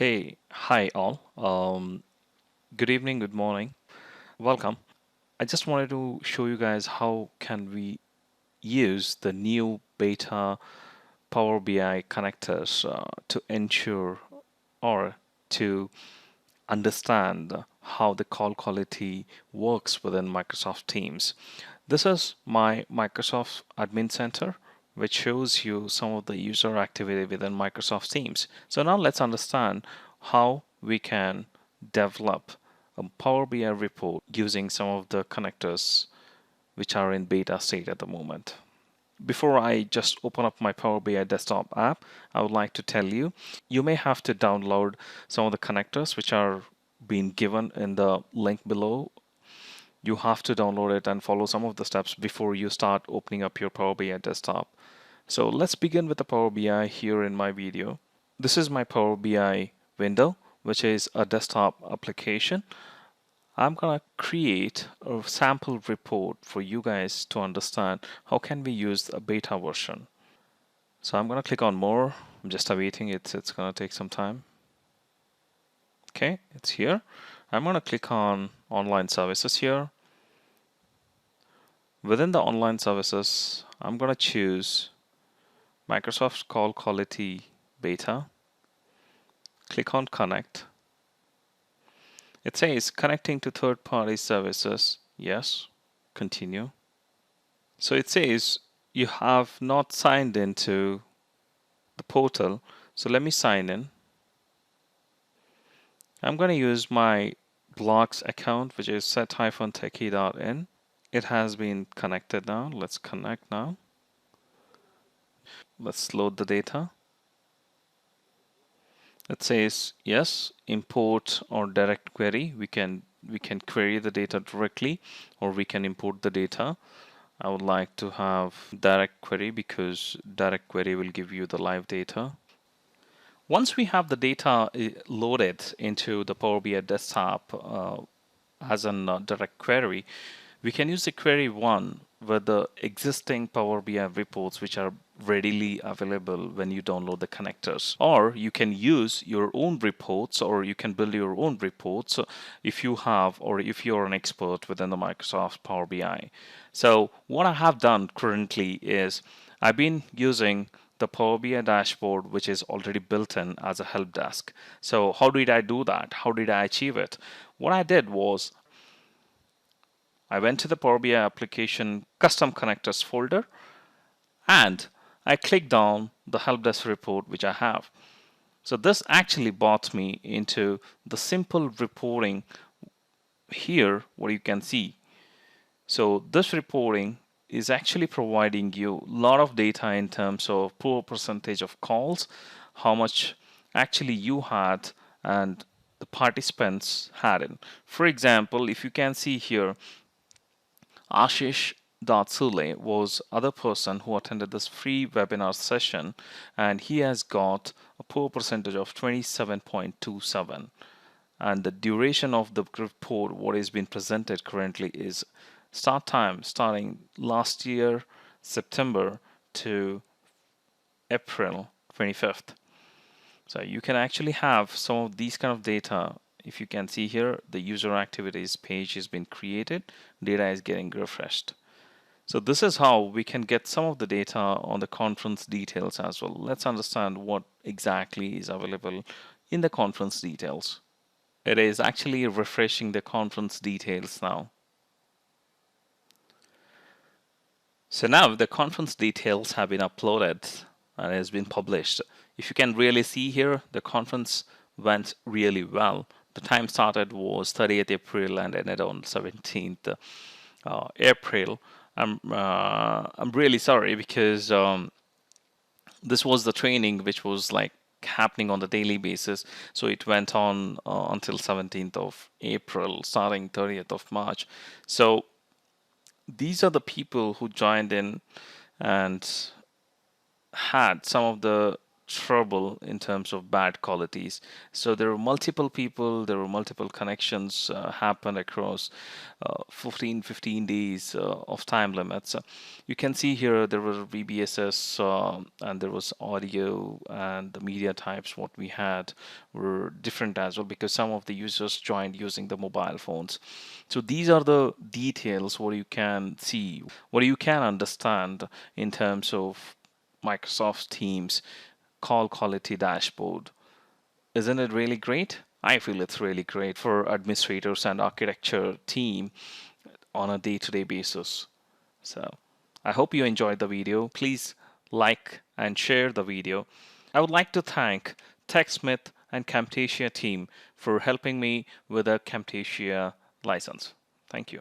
Hi all. Good evening, good morning. Welcome. I just wanted to show you guys how can we use the new beta Power BI connectors to ensure or to understand how the call quality works within Microsoft Teams. This is my Microsoft Admin Center, which shows you some of the user activity within Microsoft Teams. So now let's understand how we can develop a Power BI report using some of the connectors which are in beta state at the moment. Before I just open up my Power BI desktop app, I would like to tell you, you may have to download some of the connectors which are being given in the link below. You have to download it and follow some of the steps before you start opening up your Power BI desktop. So let's begin with the Power BI here in my video. This is my Power BI window, which is a desktop application. I'm gonna create a sample report for you guys to understand how can we use a beta version. So I'm gonna click on more. I'm just awaiting it. It's gonna take some time. Okay, it's here. I'm gonna click on online services here. Within the online services, I'm gonna choose Microsoft Call Quality Beta. Click on Connect. It says connecting to third-party services. Yes, continue. So it says you have not signed into the portal. So let me sign in. I'm going to use my blogs account, which is set-techie.in. It has been connected now. Let's connect now. Let's load the data. It says yes, import or direct query. We can query the data directly, or we can import the data. I would like to have direct query because direct query will give you the live data. Once we have the data loaded into the Power BI desktop as a direct query, we can use the query one with the existing Power BI reports which are readily available when you download the connectors. Or you can use your own reports, or you can build your own reports if you have, or if you're an expert within the Microsoft Power BI. So what I have done currently is I've been using the Power BI dashboard, which is already built in as a help desk. So how did I do that? How did I achieve it? What I did was I went to the Power BI application custom connectors folder and I clicked on the help desk report which I have. So this actually brought me into the simple reporting here, what you can see. So this reporting is actually providing you a lot of data in terms of poor percentage of calls, how much actually you had and the participants had it. For example, if you can see here, Ashish Sule was other person who attended this free webinar session, and he has got a poor percentage of 27.27, and the duration of the report what is being presented currently is start time starting last year September to April 25th. So you can actually have some of these kind of data. If you can see here, the user activities page has been created, data is getting refreshed. So this is how we can get some of the data on the conference details as well. Let's understand what exactly is available in the conference details. It is actually refreshing the conference details now. So now the conference details have been uploaded and has been published. If you can really see here, the conference went really well. The time started was 30th April and ended on 17th April. I'm really sorry because this was the training which was like happening on the daily basis. So it went on until 17th of April, starting 30th of March. So these are the people who joined in and had some of the trouble in terms of bad qualities. So there were multiple people, there were multiple connections happened across 15 days of time limits. You can see here there was VBSS and there was audio, and the media types what we had were different as well because some of the users joined using the mobile phones. So these are the details what you can see, what you can understand in terms of Microsoft Teams call quality dashboard. Isn't it really great? I feel it's really great for administrators and architecture team on a day-to-day basis. So I hope you enjoyed the video. Please like and share the video. I would like to thank TechSmith and Camtasia team for helping me with a Camtasia license. Thank you.